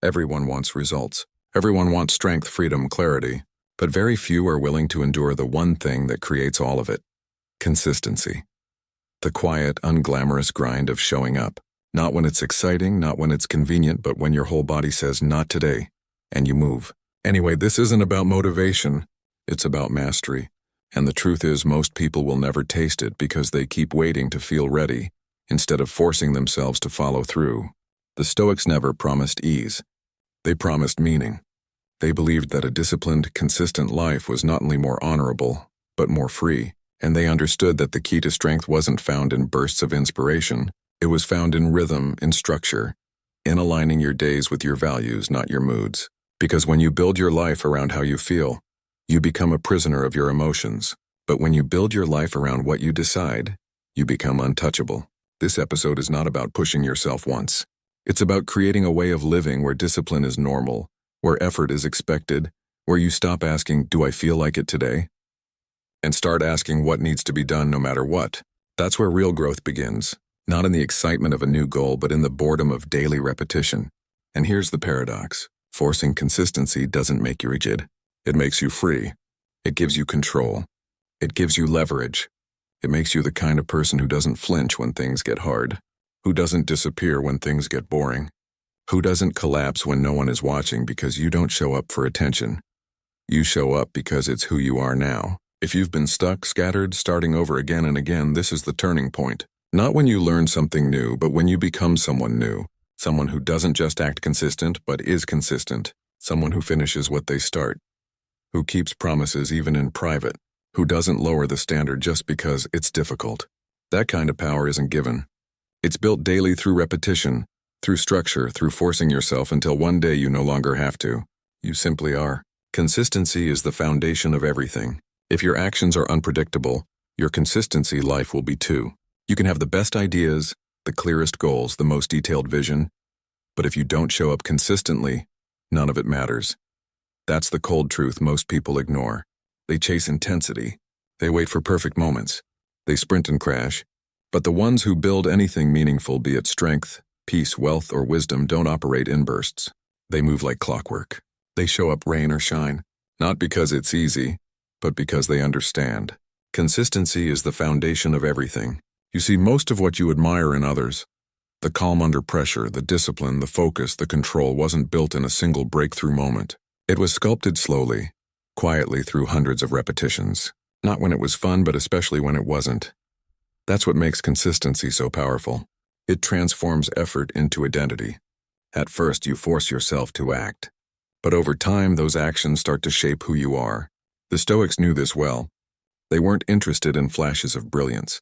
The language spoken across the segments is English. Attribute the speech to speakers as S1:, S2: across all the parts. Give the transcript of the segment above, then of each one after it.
S1: Everyone wants results. Everyone wants strength, freedom, clarity. But very few are willing to endure the one thing that creates all of it: consistency. The quiet, unglamorous grind of showing up. Not when it's exciting, not when it's convenient, but when your whole body says, "Not today," and you move. Anyway, this isn't about motivation. It's about mastery. And the truth is, most people will never taste it because they keep waiting to feel ready, instead of forcing themselves to follow through. The Stoics never promised ease. They promised meaning. They believed that a disciplined, consistent life was not only more honorable, but more free. And they understood that the key to strength wasn't found in bursts of inspiration. It was found in rhythm, in structure, in aligning your days with your values, not your moods. Because when you build your life around how you feel, you become a prisoner of your emotions. But when you build your life around what you decide, you become untouchable. This episode is not about pushing yourself once. It's about creating a way of living where discipline is normal, where effort is expected, where you stop asking, "Do I feel like it today?" and start asking what needs to be done no matter what. That's where real growth begins, not in the excitement of a new goal, but in the boredom of daily repetition. And here's the paradox. Forcing consistency doesn't make you rigid. It makes you free. It gives you control. It gives you leverage. It makes you the kind of person who doesn't flinch when things get hard, who doesn't disappear when things get boring, who doesn't collapse when no one is watching because you don't show up for attention. You show up because it's who you are now. If you've been stuck, scattered, starting over again and again, this is the turning point. Not when you learn something new, but when you become someone new. Someone who doesn't just act consistent, but is consistent. Someone who finishes what they start. Who keeps promises even in private. Who doesn't lower the standard just because it's difficult. That kind of power isn't given. It's built daily through repetition, through structure, through forcing yourself until one day you no longer have to. You simply are. Consistency is the foundation of everything. If your actions are unpredictable, your consistency life will be too. You can have the best ideas, the clearest goals, the most detailed vision, but if you don't show up consistently, none of it matters. That's the cold truth most people ignore. They chase intensity. They wait for perfect moments. They sprint and crash. But the ones who build anything meaningful, be it strength, peace, wealth, or wisdom, don't operate in bursts. They move like clockwork. They show up rain or shine, not because it's easy, but because they understand. Consistency is the foundation of everything. You see, most of what you admire in others, the calm under pressure, the discipline, the focus, the control, wasn't built in a single breakthrough moment. It was sculpted slowly, quietly through hundreds of repetitions. Not when it was fun, but especially when it wasn't. That's what makes consistency so powerful. It transforms effort into identity. At first, you force yourself to act. But over time, those actions start to shape who you are. The Stoics knew this well. They weren't interested in flashes of brilliance.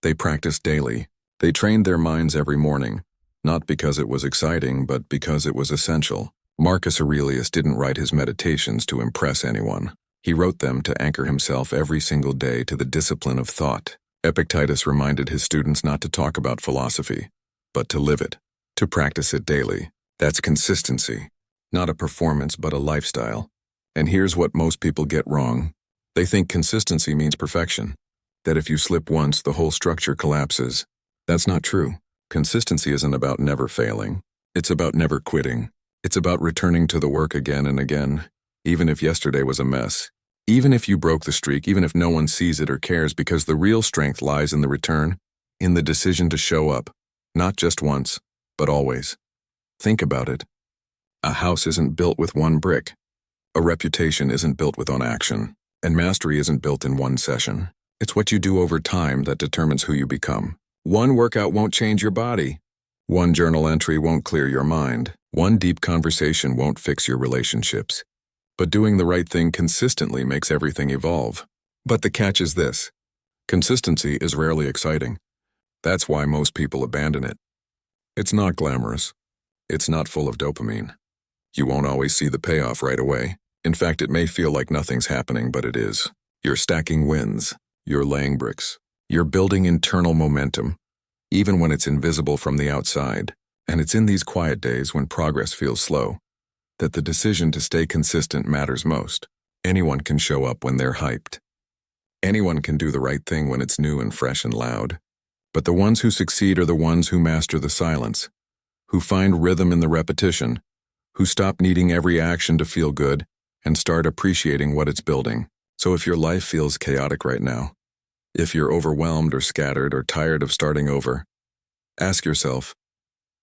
S1: They practiced daily. They trained their minds every morning, not because it was exciting, but because it was essential. Marcus Aurelius didn't write his meditations to impress anyone. He wrote them to anchor himself every single day to the discipline of thought. Epictetus reminded his students not to talk about philosophy, but to live it, to practice it daily. That's consistency, not a performance, but a lifestyle. And here's what most people get wrong. They think consistency means perfection, that if you slip once, the whole structure collapses. That's not true. Consistency isn't about never failing. It's about never quitting. It's about returning to the work again and again, even if yesterday was a mess. Even if you broke the streak, even if no one sees it or cares, because the real strength lies in the return, in the decision to show up, not just once, but always. Think about it. A house isn't built with one brick. A reputation isn't built with one action. And mastery isn't built in one session. It's what you do over time that determines who you become. One workout won't change your body. One journal entry won't clear your mind. One deep conversation won't fix your relationships. But doing the right thing consistently makes everything evolve. But the catch is this. Consistency is rarely exciting. That's why most people abandon it. It's not glamorous. It's not full of dopamine. You won't always see the payoff right away. In fact, it may feel like nothing's happening, but it is. You're stacking wins. You're laying bricks. You're building internal momentum, even when it's invisible from the outside. And it's in these quiet days when progress feels slow, that the decision to stay consistent matters most. Anyone can show up when they're hyped. Anyone can do the right thing when it's new and fresh and loud. But the ones who succeed are the ones who master the silence, who find rhythm in the repetition, who stop needing every action to feel good and start appreciating what it's building. So if your life feels chaotic right now, if you're overwhelmed or scattered or tired of starting over, ask yourself,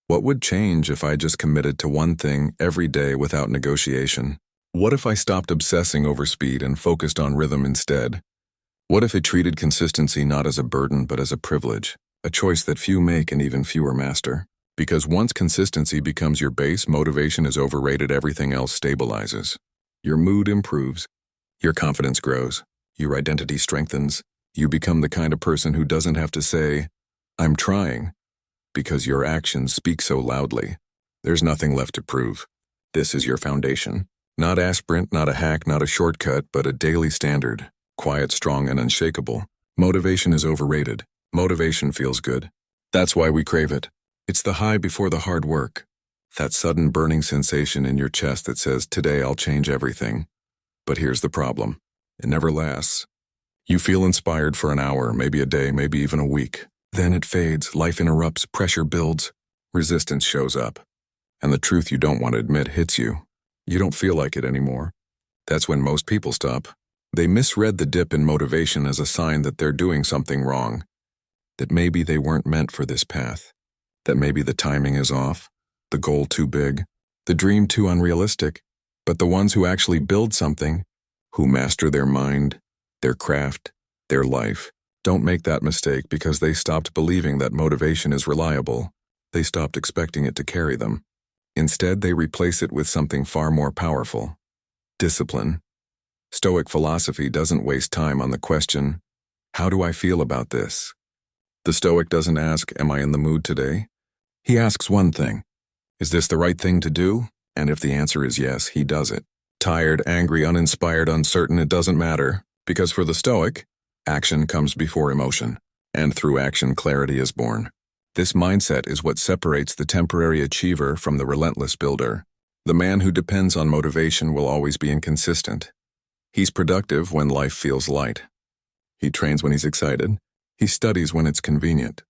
S1: what would change if I just committed to one thing every day without negotiation? What if I stopped obsessing over speed and focused on rhythm instead? What if it treated consistency not as a burden but as a privilege, a choice that few make and even fewer master? Because once consistency becomes your base, motivation is overrated, everything else stabilizes. Your mood improves, your confidence grows, your identity strengthens, you become the kind of person who doesn't have to say, I'm trying, because your actions speak so loudly. There's nothing left to prove. This is your foundation. Not a sprint, not a hack, not a shortcut, but a daily standard, quiet, strong, and unshakable. Motivation is overrated. Motivation feels good. That's why we crave it. It's the high before the hard work. That sudden burning sensation in your chest that says, today I'll change everything. But here's the problem. It never lasts. You feel inspired for an hour, maybe a day, maybe even a week. Then it fades, life interrupts, pressure builds, resistance shows up. And the truth you don't want to admit hits you. You don't feel like it anymore. That's when most people stop. They misread the dip in motivation as a sign that they're doing something wrong. That maybe they weren't meant for this path. That maybe the timing is off, the goal too big, the dream too unrealistic. But the ones who actually build something, who master their mind, their craft, their life, don't make that mistake because they stopped believing that motivation is reliable. They stopped expecting it to carry them. Instead, they replace it with something far more powerful. Discipline. Stoic philosophy doesn't waste time on the question, how do I feel about this? The Stoic doesn't ask, am I in the mood today? He asks one thing, is this the right thing to do? And if the answer is yes, he does it. Tired, angry, uninspired, uncertain, it doesn't matter. Because for the Stoic, action comes before emotion. And through action, clarity is born. This mindset is what separates the temporary achiever from the relentless builder. The man who depends on motivation will always be inconsistent. He's productive when life feels light. He trains when he's excited. He studies when it's convenient.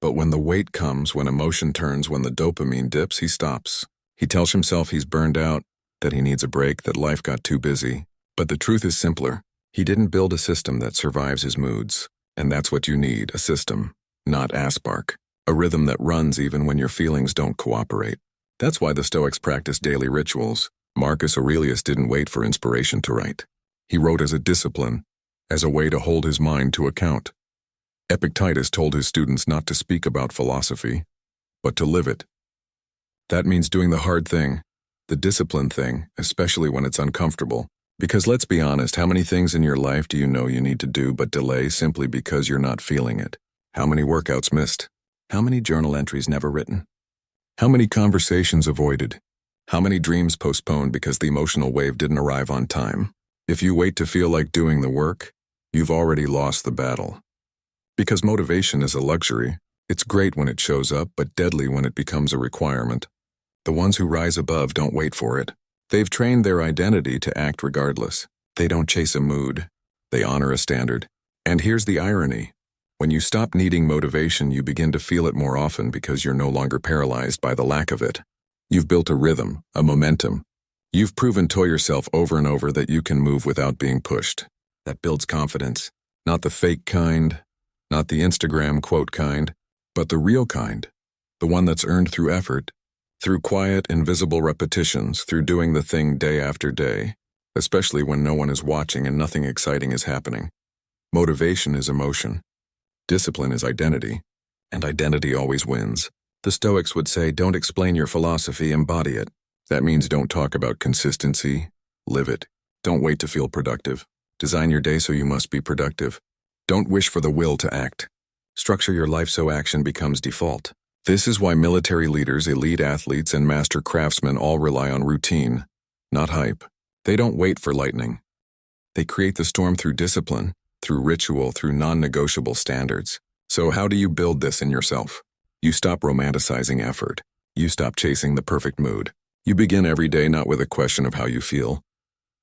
S1: But when the weight comes, when emotion turns, when the dopamine dips, he stops. He tells himself he's burned out, that he needs a break, that life got too busy. But the truth is simpler. He didn't build a system that survives his moods. And that's what you need, a system, not a spark. A rhythm that runs even when your feelings don't cooperate. That's why the Stoics practice daily rituals. Marcus Aurelius didn't wait for inspiration to write. He wrote as a discipline, as a way to hold his mind to account. Epictetus told his students not to speak about philosophy, but to live it. That means doing the hard thing, the disciplined thing, especially when it's uncomfortable. Because let's be honest, how many things in your life do you know you need to do but delay simply because you're not feeling it? How many workouts missed? How many journal entries never written? How many conversations avoided? How many dreams postponed because the emotional wave didn't arrive on time? If you wait to feel like doing the work, you've already lost the battle. Because motivation is a luxury. It's great when it shows up, but deadly when it becomes a requirement. The ones who rise above don't wait for it. They've trained their identity to act regardless. They don't chase a mood. They honor a standard. And here's the irony. When you stop needing motivation, you begin to feel it more often because you're no longer paralyzed by the lack of it. You've built a rhythm, a momentum. You've proven to yourself over and over that you can move without being pushed. That builds confidence. Not the fake kind, not the Instagram quote kind, but the real kind. The one that's earned through effort, through quiet, invisible repetitions, through doing the thing day after day, especially when no one is watching and nothing exciting is happening. Motivation is emotion. Discipline is identity, and identity always wins. The Stoics would say, don't explain your philosophy, embody it. That means don't talk about consistency, live it. Don't wait to feel productive. Design your day so you must be productive. Don't wish for the will to act. Structure your life so action becomes default. This is why military leaders, elite athletes, and master craftsmen all rely on routine, not hype. They don't wait for lightning. They create the storm through discipline, through ritual, through non-negotiable standards. So how do you build this in yourself? You stop romanticizing effort. You stop chasing the perfect mood. You begin every day not with a question of how you feel,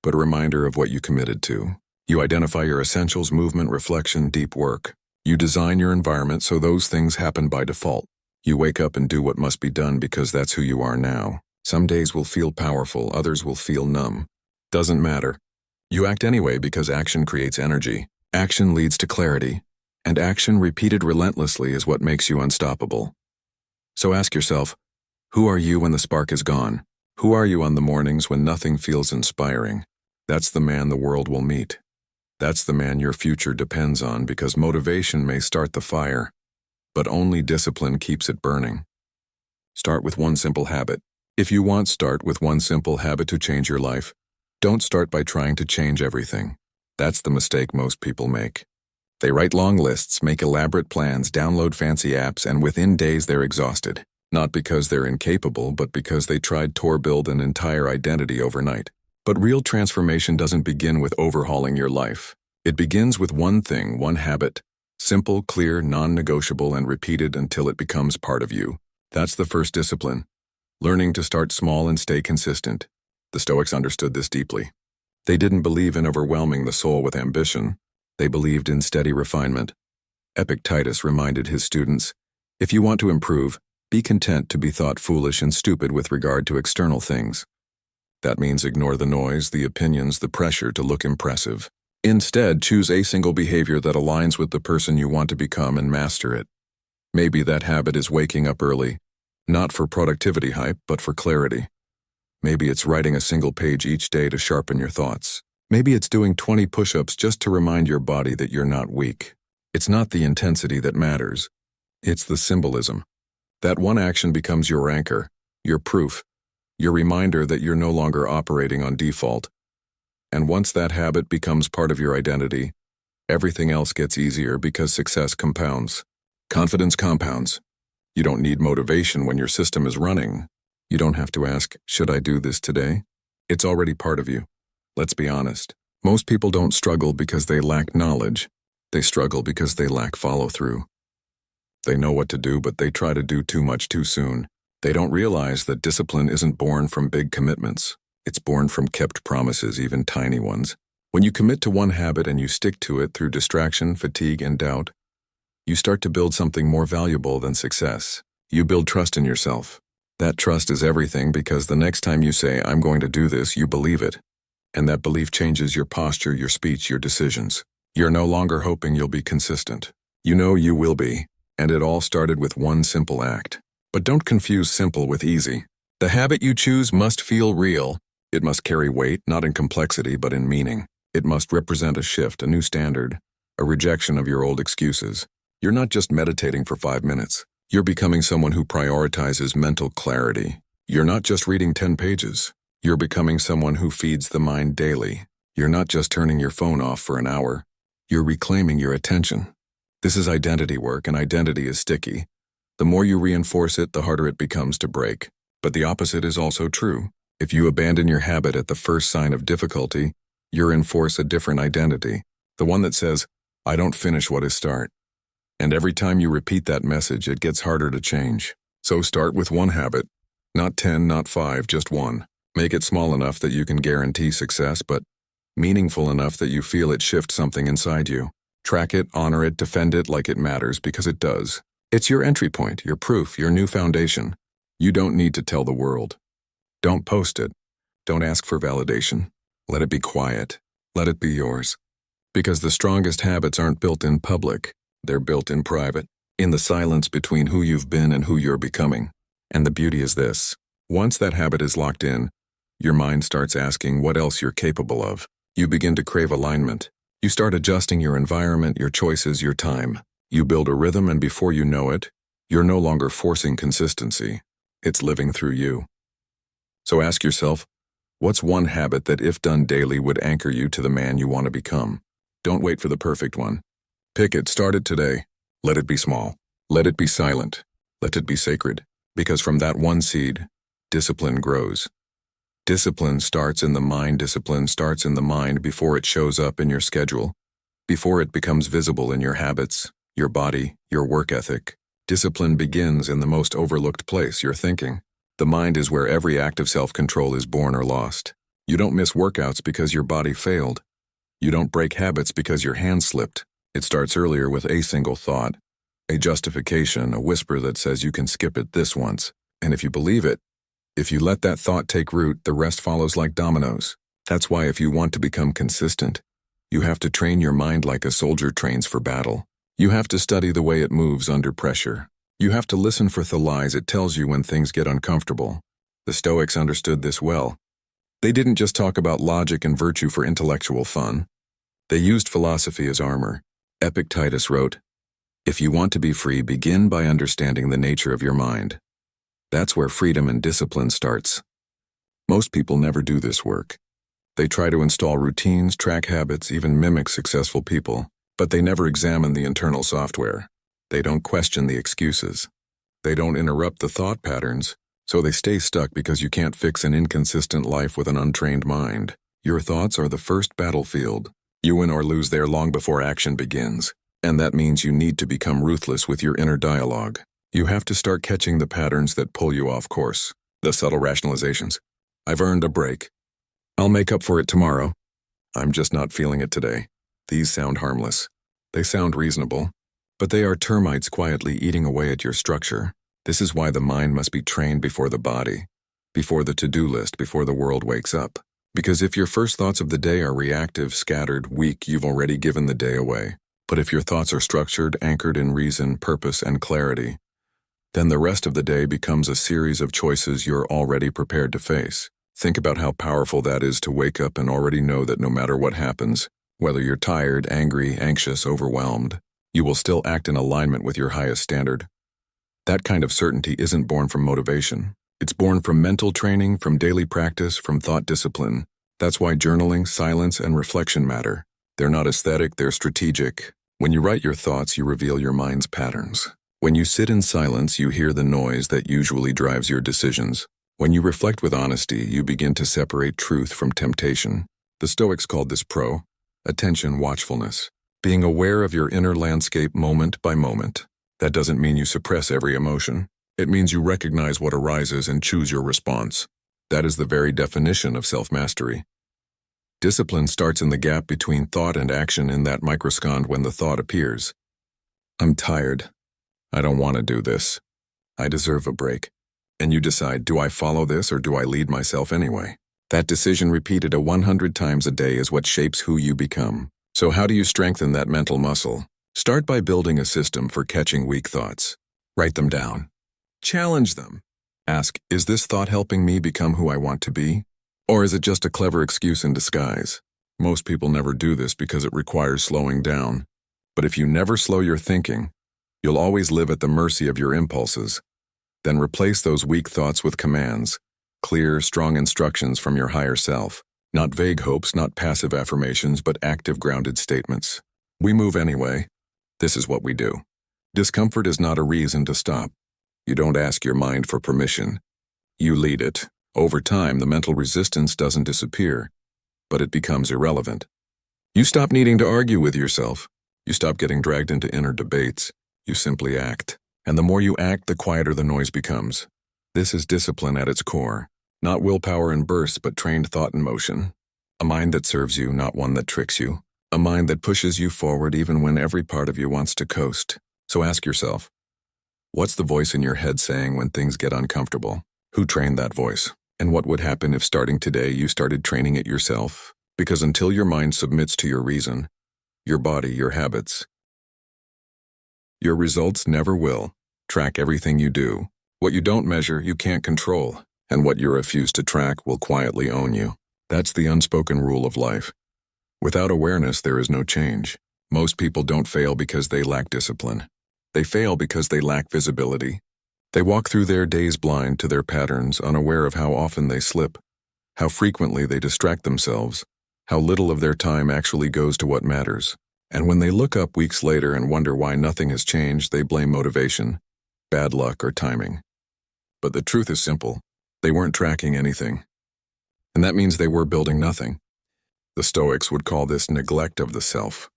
S1: but a reminder of what you committed to. You identify your essentials, movement, reflection, deep work. You design your environment so those things happen by default. You wake up and do what must be done because that's who you are now. Some days will feel powerful, others will feel numb. Doesn't matter. You act anyway because action creates energy. Action leads to clarity, and action repeated relentlessly is what makes you unstoppable. So ask yourself, who are you when the spark is gone? Who are you on the mornings when nothing feels inspiring? That's the man the world will meet. That's the man your future depends on, because motivation may start the fire, but only discipline keeps it burning. Start with one simple habit. If you want, start with one simple habit to change your life. Don't start by trying to change everything. That's the mistake most people make. They write long lists, make elaborate plans, download fancy apps, and within days they're exhausted. Not because they're incapable, but because they tried to build an entire identity overnight. But real transformation doesn't begin with overhauling your life. It begins with one thing, one habit. Simple, clear, non-negotiable, and repeated until it becomes part of you. That's the first discipline. Learning to start small and stay consistent. The Stoics understood this deeply. They didn't believe in overwhelming the soul with ambition. They believed in steady refinement. Epictetus reminded his students, if you want to improve, be content to be thought foolish and stupid with regard to external things. That means ignore the noise, the opinions, the pressure to look impressive. Instead, choose a single behavior that aligns with the person you want to become and master it. Maybe that habit is waking up early, not for productivity hype, but for clarity. Maybe it's writing a single page each day to sharpen your thoughts. Maybe it's doing 20 push-ups just to remind your body that you're not weak. It's not the intensity that matters. It's the symbolism. That one action becomes your anchor, your proof, your reminder that you're no longer operating on default. And once that habit becomes part of your identity, everything else gets easier because success compounds. Confidence compounds. You don't need motivation when your system is running. You don't have to ask, should I do this today? It's already part of you. Let's be honest. Most people don't struggle because they lack knowledge. They struggle because they lack follow-through. They know what to do, but they try to do too much too soon. They don't realize that discipline isn't born from big commitments. It's born from kept promises, even tiny ones. When you commit to one habit and you stick to it through distraction, fatigue, and doubt, you start to build something more valuable than success. You build trust in yourself. That trust is everything, because the next time you say, I'm going to do this, you believe it. And that belief changes your posture, your speech, your decisions. You're no longer hoping you'll be consistent. You know you will be. And it all started with one simple act. But don't confuse simple with easy. The habit you choose must feel real. It must carry weight, not in complexity, but in meaning. It must represent a shift, a new standard, a rejection of your old excuses. You're not just meditating for 5 minutes. You're becoming someone who prioritizes mental clarity. You're not just reading 10 pages. You're becoming someone who feeds the mind daily. You're not just turning your phone off for an hour. You're reclaiming your attention. This is identity work, and identity is sticky. The more you reinforce it, the harder it becomes to break. But the opposite is also true. If you abandon your habit at the first sign of difficulty, you reinforce a different identity, the one that says, I don't finish what I start. And every time you repeat that message, it gets harder to change. So start with one habit. Not 10, not 5, just one. Make it small enough that you can guarantee success, but meaningful enough that you feel it shift something inside you. Track it, honor it, defend it like it matters, because it does. It's your entry point, your proof, your new foundation. You don't need to tell the world. Don't post it. Don't ask for validation. Let it be quiet. Let it be yours. Because the strongest habits aren't built in public. They're built in private, in the silence between who you've been and who you're becoming. And the beauty is this. Once that habit is locked in, your mind starts asking what else you're capable of. You begin to crave alignment. You start adjusting your environment, your choices, your time. You build a rhythm, and before you know it, you're no longer forcing consistency. It's living through you. So ask yourself, what's one habit that, if done daily, would anchor you to the man you want to become? Don't wait for the perfect one. Pick it, start it today. Let it be small. Let it be silent. Let it be sacred. Because from that one seed, discipline grows. Discipline starts in the mind. Discipline starts in the mind before it shows up in your schedule, before it becomes visible in your habits, your body, your work ethic. Discipline begins in the most overlooked place, your thinking. The mind is where every act of self-control is born or lost. You don't miss workouts because your body failed. You don't break habits because your hand slipped. It starts earlier with a single thought, a justification, a whisper that says you can skip it this once. And if you believe it, If you let that thought take root, the rest follows like dominoes. That's why if you want to become consistent, you have to train your mind like a soldier trains for battle. You have to study the way it moves under pressure. You have to listen for the lies it tells you when things get uncomfortable. The Stoics understood this well. They didn't just talk about logic and virtue for intellectual fun. They used philosophy as armor. Epictetus wrote, "If you want to be free, begin by understanding the nature of your mind." That's where freedom and discipline starts. Most people never do this work. They try to install routines, track habits, even mimic successful people, but they never examine the internal software. They don't question the excuses. They don't interrupt the thought patterns, so they stay stuck because you can't fix an inconsistent life with an untrained mind. Your thoughts are the first battlefield. You win or lose there long before action begins, and that means you need to become ruthless with your inner dialogue. You have to start catching the patterns that pull you off course, the subtle rationalizations. I've earned a break. I'll make up for it tomorrow. I'm just not feeling it today. These sound harmless. They sound reasonable, but they are termites quietly eating away at your structure. This is why the mind must be trained before the body, before the to-do list, before the world wakes up. Because if your first thoughts of the day are reactive, scattered, weak, you've already given the day away. But if your thoughts are structured, anchored in reason, purpose, and clarity, then the rest of the day becomes a series of choices you're already prepared to face. Think about how powerful that is to wake up and already know that no matter what happens, whether you're tired, angry, anxious, overwhelmed, you will still act in alignment with your highest standard. That kind of certainty isn't born from motivation. It's born from mental training, from daily practice, from thought discipline. That's why journaling, silence, and reflection matter. They're not aesthetic, they're strategic. When you write your thoughts, you reveal your mind's patterns. When you sit in silence, you hear the noise that usually drives your decisions. When you reflect with honesty, you begin to separate truth from temptation. The Stoics called this attention watchfulness, being aware of your inner landscape moment by moment. That doesn't mean you suppress every emotion. It means you recognize what arises and choose your response. That is the very definition of self-mastery. Discipline starts in the gap between thought and action, in that microsecond when the thought appears. I'm tired. I don't want to do this. I deserve a break. And you decide, do I follow this or do I lead myself anyway? That decision repeated 100 times a day is what shapes who you become. So how do you strengthen that mental muscle? Start by building a system for catching weak thoughts. Write them down. Challenge them. Ask, is this thought helping me become who I want to be? Or is it just a clever excuse in disguise? Most people never do this because it requires slowing down. But if you never slow your thinking, you'll always live at the mercy of your impulses. Then replace those weak thoughts with commands, clear, strong instructions from your higher self. Not vague hopes, not passive affirmations, but active, grounded statements. We move anyway. This is what we do. Discomfort is not a reason to stop. You don't ask your mind for permission. You lead it. Over time, the mental resistance doesn't disappear, but it becomes irrelevant. You stop needing to argue with yourself. You stop getting dragged into inner debates. You simply act. And the more you act, the quieter the noise becomes. This is discipline at its core. Not willpower in bursts, but trained thought in motion. A mind that serves you, not one that tricks you. A mind that pushes you forward even when every part of you wants to coast. So ask yourself, what's the voice in your head saying when things get uncomfortable? Who trained that voice? And what would happen if starting today you started training it yourself? Because until your mind submits to your reason, your body, your habits, your results never will. Track everything you do. What you don't measure, you can't control. And what you refuse to track will quietly own you. That's the unspoken rule of life. Without awareness, there is no change. Most people don't fail because they lack discipline. They fail because they lack visibility. They walk through their days blind to their patterns, unaware of how often they slip, how frequently they distract themselves, how little of their time actually goes to what matters. And when they look up weeks later and wonder why nothing has changed, they blame motivation, bad luck, or timing. But the truth is simple. They weren't tracking anything. And that means they were building nothing. The Stoics would call this neglect of the self.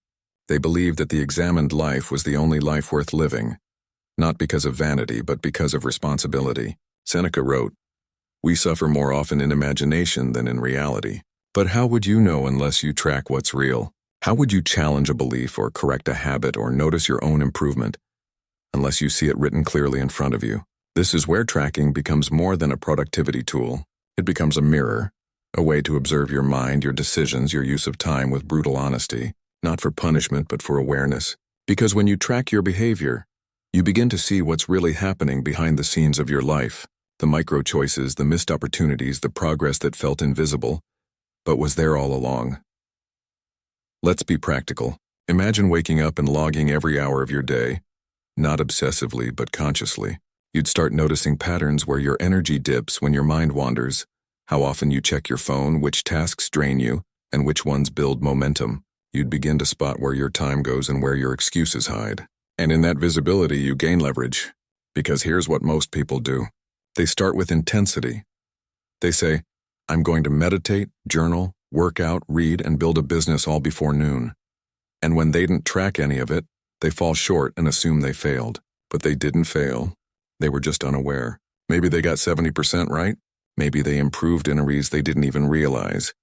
S1: They believed that the examined life was the only life worth living, not because of vanity, but because of responsibility. Seneca wrote, "We suffer more often in imagination than in reality." But how would you know unless you track what's real? How would you challenge a belief or correct a habit or notice your own improvement unless you see it written clearly in front of you? This is where tracking becomes more than a productivity tool. It becomes a mirror, a way to observe your mind, your decisions, your use of time with brutal honesty, not for punishment but for awareness. Because when you track your behavior, you begin to see what's really happening behind the scenes of your life, the micro choices, the missed opportunities, the progress that felt invisible, but was there all along. Let's be practical. Imagine waking up and logging every hour of your day, not obsessively but consciously. You'd start noticing patterns where your energy dips when your mind wanders, how often you check your phone, which tasks drain you, and which ones build momentum. You'd begin to spot where your time goes and where your excuses hide. And in that visibility, you gain leverage. Because here's what most people do. They start with intensity. They say, I'm going to meditate, journal, work out, read, and build a business all before noon. And when they didn't track any of it, they fall short and assume they failed. But they didn't fail. They were just unaware. Maybe they got 70% right. Maybe they improved in areas they didn't even realize.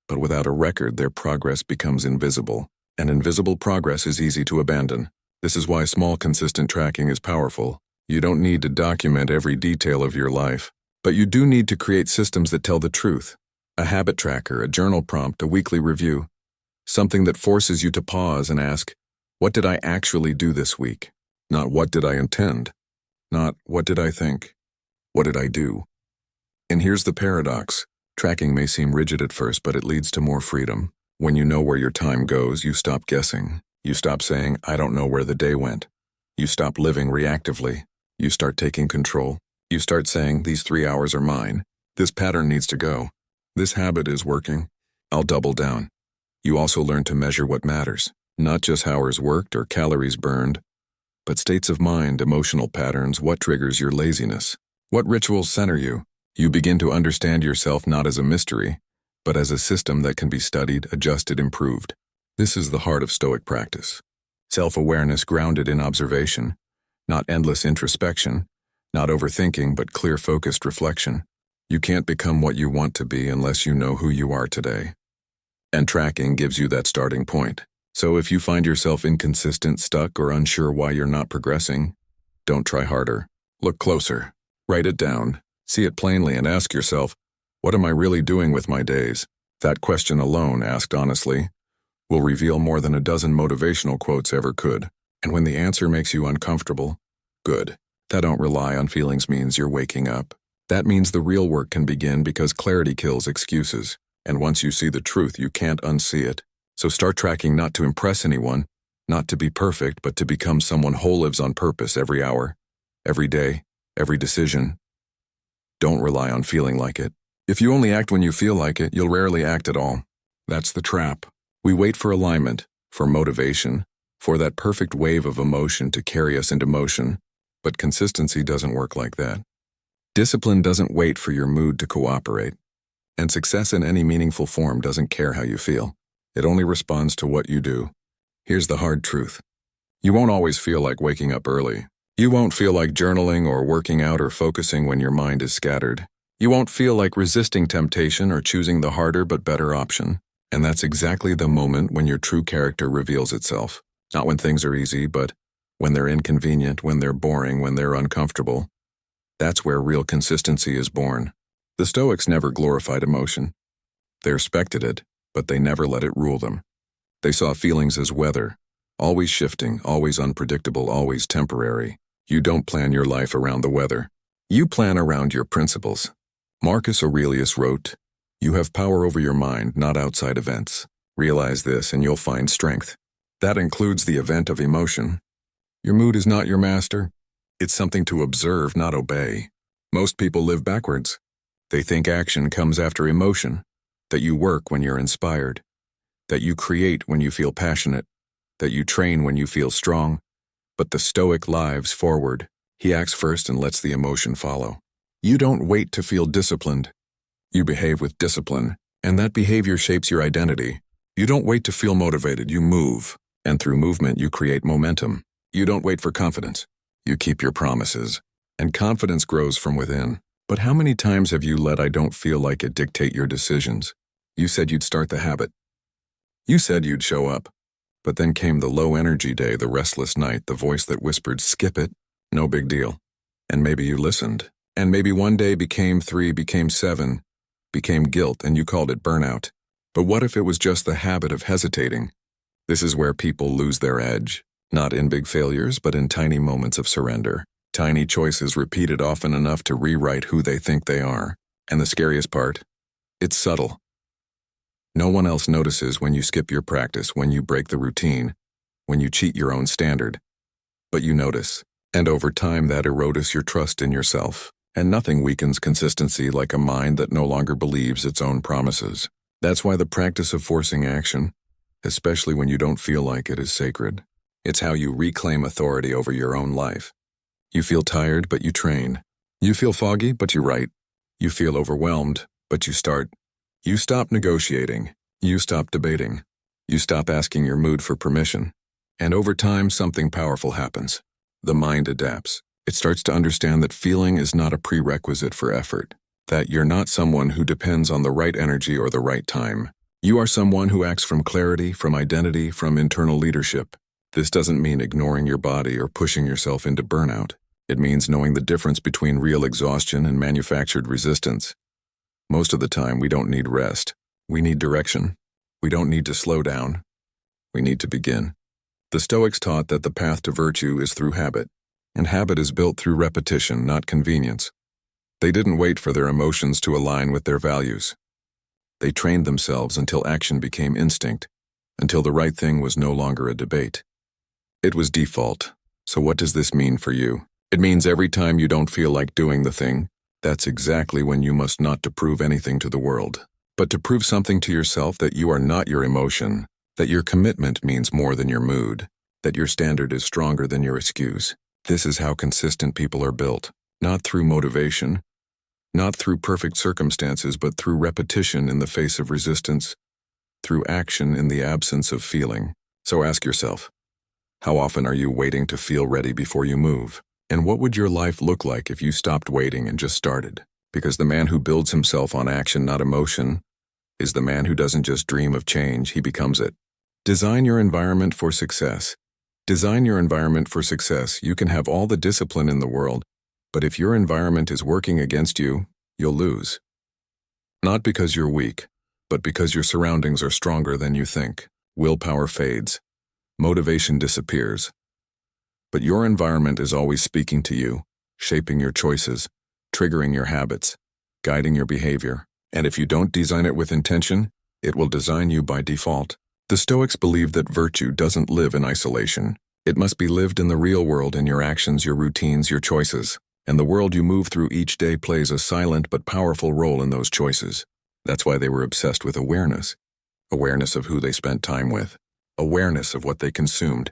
S1: But without a record, their progress becomes invisible. And invisible progress is easy to abandon. This is why small, consistent tracking is powerful. You don't need to document every detail of your life. But you do need to create systems that tell the truth. A habit tracker, a journal prompt, a weekly review. Something that forces you to pause and ask, what did I actually do this week? Not what did I intend? Not what did I think? What did I do? And here's the paradox. Tracking may seem rigid at first, but it leads to more freedom. When you know where your time goes, you stop guessing. You stop saying, I don't know where the day went. You stop living reactively. You start taking control. You start saying, these 3 hours are mine. This pattern needs to go. This habit is working. I'll double down. You also learn to measure what matters, not just hours worked or calories burned, but states of mind, emotional patterns, what triggers your laziness, what rituals center you. You begin to understand yourself not as a mystery, but as a system that can be studied, adjusted, improved. This is the heart of Stoic practice. Self-awareness grounded in observation, not endless introspection, not overthinking, but clear, focused reflection. You can't become what you want to be unless you know who you are today. And tracking gives you that starting point. So if you find yourself inconsistent, stuck, or unsure why you're not progressing, don't try harder. Look closer. Write it down. See it plainly and ask yourself, what am I really doing with my days? That question alone, asked honestly, will reveal more than a dozen motivational quotes ever could. And when the answer makes you uncomfortable, good. That don't rely on feelings means you're waking up. That means the real work can begin because clarity kills excuses. And once you see the truth, you can't unsee it. So start tracking not to impress anyone, not to be perfect, but to become someone whole lives on purpose every hour, every day, every decision. Don't rely on feeling like it. If you only act when you feel like it, you'll rarely act at all. That's the trap. We wait for alignment, for motivation, for that perfect wave of emotion to carry us into motion, but consistency doesn't work like that. Discipline doesn't wait for your mood to cooperate, and success in any meaningful form doesn't care how you feel. It only responds to what you do. Here's the hard truth. You won't always feel like waking up early. You won't feel like journaling or working out or focusing when your mind is scattered. You won't feel like resisting temptation or choosing the harder but better option. And that's exactly the moment when your true character reveals itself. Not when things are easy, but when they're inconvenient, when they're boring, when they're uncomfortable. That's where real consistency is born. The Stoics never glorified emotion. They respected it, but they never let it rule them. They saw feelings as weather, always shifting, always unpredictable, always temporary. You don't plan your life around the weather. You plan around your principles. Marcus Aurelius wrote, "You have power over your mind, not outside events. Realize this and you'll find strength." That includes the event of emotion. Your mood is not your master. It's something to observe, not obey. Most people live backwards. They think action comes after emotion, that you work when you're inspired, that you create when you feel passionate, that you train when you feel strong. But the Stoic lives forward. He acts first and lets the emotion follow. You don't wait to feel disciplined. You behave with discipline, and that behavior shapes your identity. You don't wait to feel motivated, you move. And through movement, you create momentum. You don't wait for confidence. You keep your promises. And confidence grows from within. But how many times have you let "I don't feel like it" dictate your decisions? You said you'd start the habit. You said you'd show up. But then came the low energy day, the restless night, the voice that whispered, "Skip it, no big deal." And maybe you listened. And maybe one day became 3, became 7, became guilt, and you called it burnout. But what if it was just the habit of hesitating? This is where people lose their edge. Not in big failures, but in tiny moments of surrender. Tiny choices repeated often enough to rewrite who they think they are. And the scariest part? It's subtle. No one else notices when you skip your practice, when you break the routine, when you cheat your own standard. But you notice. And over time that erodes your trust in yourself. And nothing weakens consistency like a mind that no longer believes its own promises. That's why the practice of forcing action, especially when you don't feel like it, is sacred. It's how you reclaim authority over your own life. You feel tired, but you train. You feel foggy, but you write. You feel overwhelmed, but you start. You stop negotiating. You stop debating. You stop asking your mood for permission. And over time, something powerful happens. The mind adapts. It starts to understand that feeling is not a prerequisite for effort. That you're not someone who depends on the right energy or the right time. You are someone who acts from clarity, from identity, from internal leadership. This doesn't mean ignoring your body or pushing yourself into burnout. It means knowing the difference between real exhaustion and manufactured resistance. Most of the time, we don't need rest. We need direction. We don't need to slow down. We need to begin. The Stoics taught that the path to virtue is through habit, and habit is built through repetition, not convenience. They didn't wait for their emotions to align with their values. They trained themselves until action became instinct, until the right thing was no longer a debate. It was default. So what does this mean for you? It means every time you don't feel like doing the thing, that's exactly when you must not to prove anything to the world, but to prove something to yourself, that you are not your emotion, that your commitment means more than your mood, that your standard is stronger than your excuse. This is how consistent people are built, not through motivation, not through perfect circumstances, but through repetition in the face of resistance, through action in the absence of feeling. So ask yourself, how often are you waiting to feel ready before you move? And what would your life look like if you stopped waiting and just started? Because the man who builds himself on action, not emotion, is the man who doesn't just dream of change, he becomes it. Design your environment for success. Design your environment for success. You can have all the discipline in the world, but if your environment is working against you, you'll lose. Not because you're weak, but because your surroundings are stronger than you think. Willpower fades. Motivation disappears. But your environment is always speaking to you, shaping your choices, triggering your habits, guiding your behavior. And if you don't design it with intention, it will design you by default. The Stoics believed that virtue doesn't live in isolation. It must be lived in the real world, in your actions, your routines, your choices. And the world you move through each day plays a silent but powerful role in those choices. That's why they were obsessed with awareness. Awareness of who they spent time with. Awareness of what they consumed.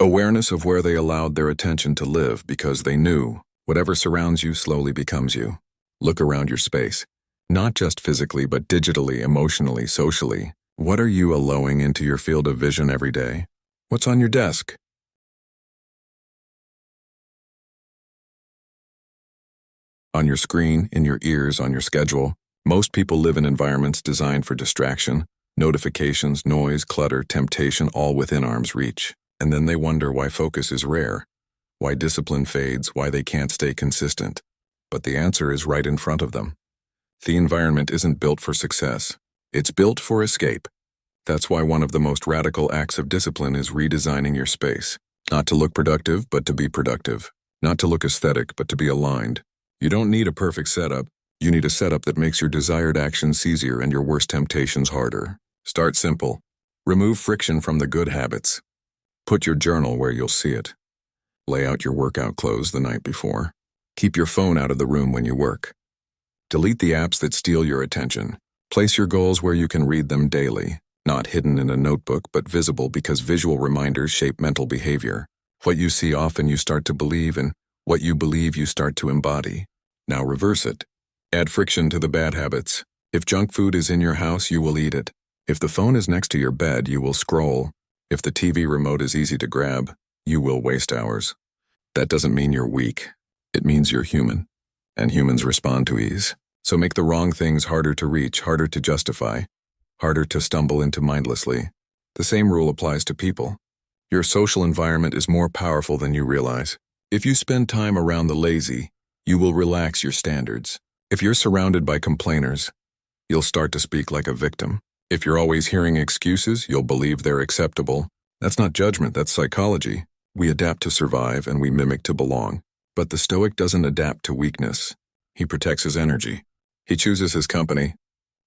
S1: Awareness of where they allowed their attention to live, because they knew whatever surrounds you slowly becomes you. Look around your space. Not just physically, but digitally, emotionally, socially. What are you allowing into your field of vision every day? What's on your desk? On your screen, in your ears, on your schedule. Most people live in environments designed for distraction, notifications, noise, clutter, temptation, all within arm's reach. And then they wonder why focus is rare, why discipline fades, why they can't stay consistent. But the answer is right in front of them. The environment isn't built for success. It's built for escape. That's why one of the most radical acts of discipline is redesigning your space. Not to look productive, but to be productive. Not to look aesthetic, but to be aligned. You don't need a perfect setup. You need a setup that makes your desired actions easier and your worst temptations harder. Start simple. Remove friction from the good habits. Put your journal where you'll see it. Lay out your workout clothes the night before. Keep your phone out of the room when you work. Delete the apps that steal your attention. Place your goals where you can read them daily, not hidden in a notebook, but visible, because visual reminders shape mental behavior. What you see often you start to believe, and what you believe you start to embody. Now reverse it. Add friction to the bad habits. If junk food is in your house, you will eat it. If the phone is next to your bed, you will scroll. If the TV remote is easy to grab, you will waste hours. That doesn't mean you're weak. It means you're human. And humans respond to ease. So make the wrong things harder to reach, harder to justify, harder to stumble into mindlessly. The same rule applies to people. Your social environment is more powerful than you realize. If you spend time around the lazy, you will relax your standards. If you're surrounded by complainers, you'll start to speak like a victim. If you're always hearing excuses, you'll believe they're acceptable. That's not judgment, that's psychology. We adapt to survive and we mimic to belong. But the Stoic doesn't adapt to weakness. He protects his energy. He chooses his company,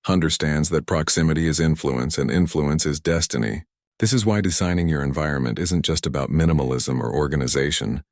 S1: understands that proximity is influence and influence is destiny. This is why designing your environment isn't just about minimalism or organization.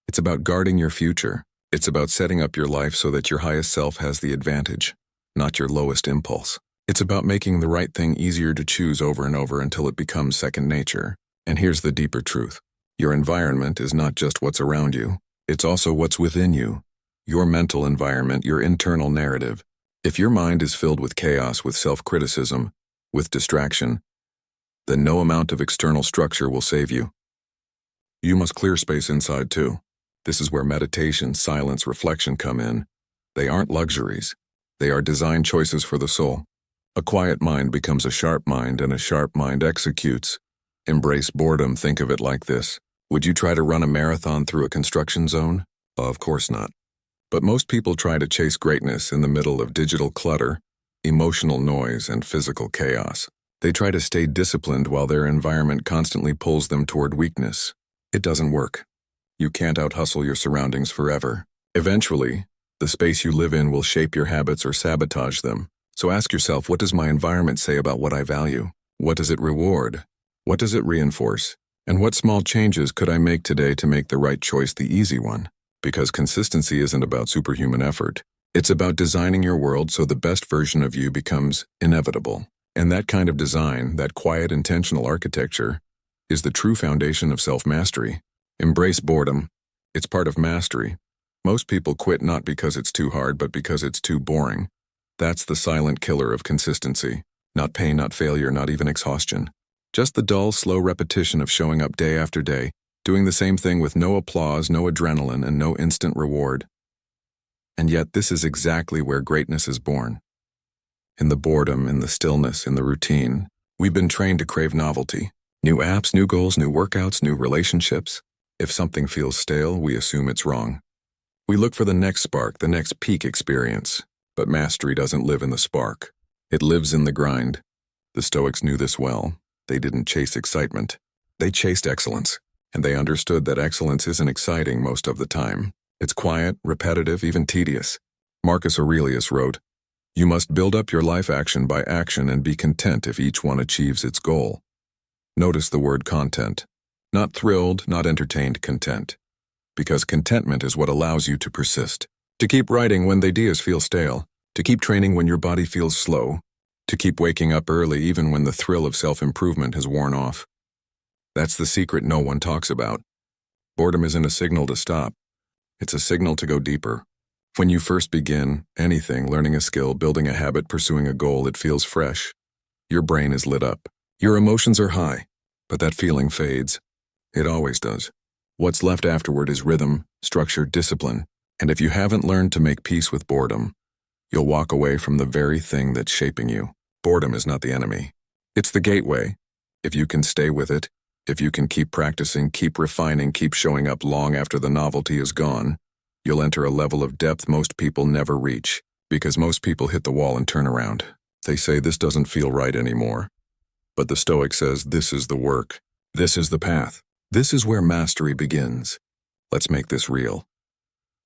S1: It's about guarding your future. It's about setting up your life so that your highest self has the advantage, not your lowest impulse. It's about making the right thing easier to choose over and over until it becomes second nature. And here's the deeper truth. Your environment is not just what's around you. It's also what's within you. Your mental environment, your internal narrative. If your mind is filled with chaos, with self-criticism, with distraction, then no amount of external structure will save you. You must clear space inside too. This is where meditation, silence, reflection come in. They aren't luxuries. They are design choices for the soul. A quiet mind becomes a sharp mind, and a sharp mind executes. Embrace boredom. Think of it like this. Would you try to run a marathon through a construction zone? Of course not. But most people try to chase greatness in the middle of digital clutter, emotional noise, and physical chaos. They try to stay disciplined while their environment constantly pulls them toward weakness. It doesn't work. You can't out-hustle your surroundings forever. Eventually, the space you live in will shape your habits or sabotage them. So ask yourself, what does my environment say about what I value? What does it reward? What does it reinforce? And what small changes could I make today to make the right choice the easy one? Because consistency isn't about superhuman effort. It's about designing your world so the best version of you becomes inevitable. And that kind of design, that quiet, intentional architecture, is the true foundation of self-mastery. Embrace boredom. It's part of mastery. Most people quit not because it's too hard, but because it's too boring. That's the silent killer of consistency. Not pain, not failure, not even exhaustion. Just the dull, slow repetition of showing up day after day, doing the same thing with no applause, no adrenaline, and no instant reward. And yet this is exactly where greatness is born. In the boredom, in the stillness, in the routine. We've been trained to crave novelty. New apps, new goals, new workouts, new relationships. If something feels stale, we assume it's wrong. We look for the next spark, the next peak experience. But mastery doesn't live in the spark. It lives in the grind. The Stoics knew this well. They didn't chase excitement. They chased excellence. And they understood that excellence isn't exciting most of the time. It's quiet, repetitive, even tedious. Marcus Aurelius wrote, "You must build up your life action by action and be content if each one achieves its goal." Notice the word content. Not thrilled, not entertained, content. Because contentment is what allows you to persist. To keep writing when the ideas feel stale. To keep training when your body feels slow. To keep waking up early even when the thrill of self-improvement has worn off. That's the secret no one talks about. Boredom isn't a signal to stop. It's a signal to go deeper. When you first begin anything, learning a skill, building a habit, pursuing a goal, it feels fresh. Your brain is lit up. Your emotions are high, but that feeling fades. It always does. What's left afterward is rhythm, structure, discipline. And if you haven't learned to make peace with boredom, you'll walk away from the very thing that's shaping you. Boredom is not the enemy. It's the gateway. If you can stay with it, if you can keep practicing, keep refining, keep showing up long after the novelty is gone, you'll enter a level of depth most people never reach, because most people hit the wall and turn around. They say this doesn't feel right anymore. But the Stoic says this is the work. This is the path. This is where mastery begins. Let's make this real.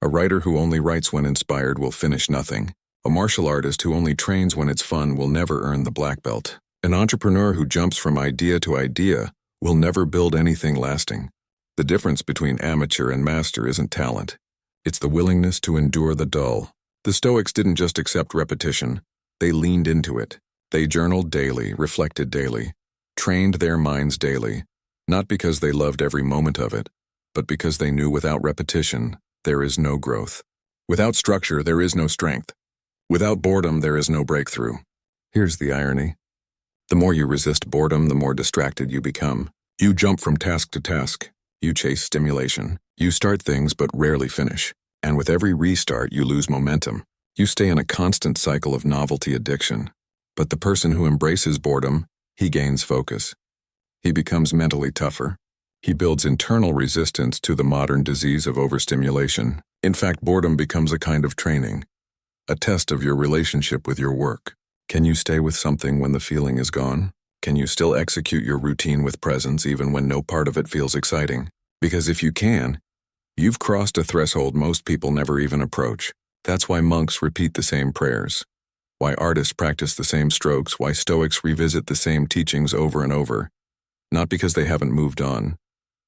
S1: A writer who only writes when inspired will finish nothing. A martial artist who only trains when it's fun will never earn the black belt. An entrepreneur who jumps from idea to idea will never build anything lasting. The difference between amateur and master isn't talent. It's the willingness to endure the dull. The Stoics didn't just accept repetition. They leaned into it. They journaled daily, reflected daily, trained their minds daily, not because they loved every moment of it, but because they knew without repetition, there is no growth. Without structure, there is no strength. Without boredom, there is no breakthrough. Here's the irony. The more you resist boredom, the more distracted you become. You jump from task to task. You chase stimulation. You start things but rarely finish. And with every restart, you lose momentum. You stay in a constant cycle of novelty addiction. But the person who embraces boredom, he gains focus. He becomes mentally tougher. He builds internal resistance to the modern disease of overstimulation. In fact, boredom becomes a kind of training, a test of your relationship with your work. Can you stay with something when the feeling is gone? Can you still execute your routine with presence even when no part of it feels exciting? Because if you can, you've crossed a threshold most people never even approach. That's why monks repeat the same prayers, why artists practice the same strokes, why Stoics revisit the same teachings over and over. Not because they haven't moved on,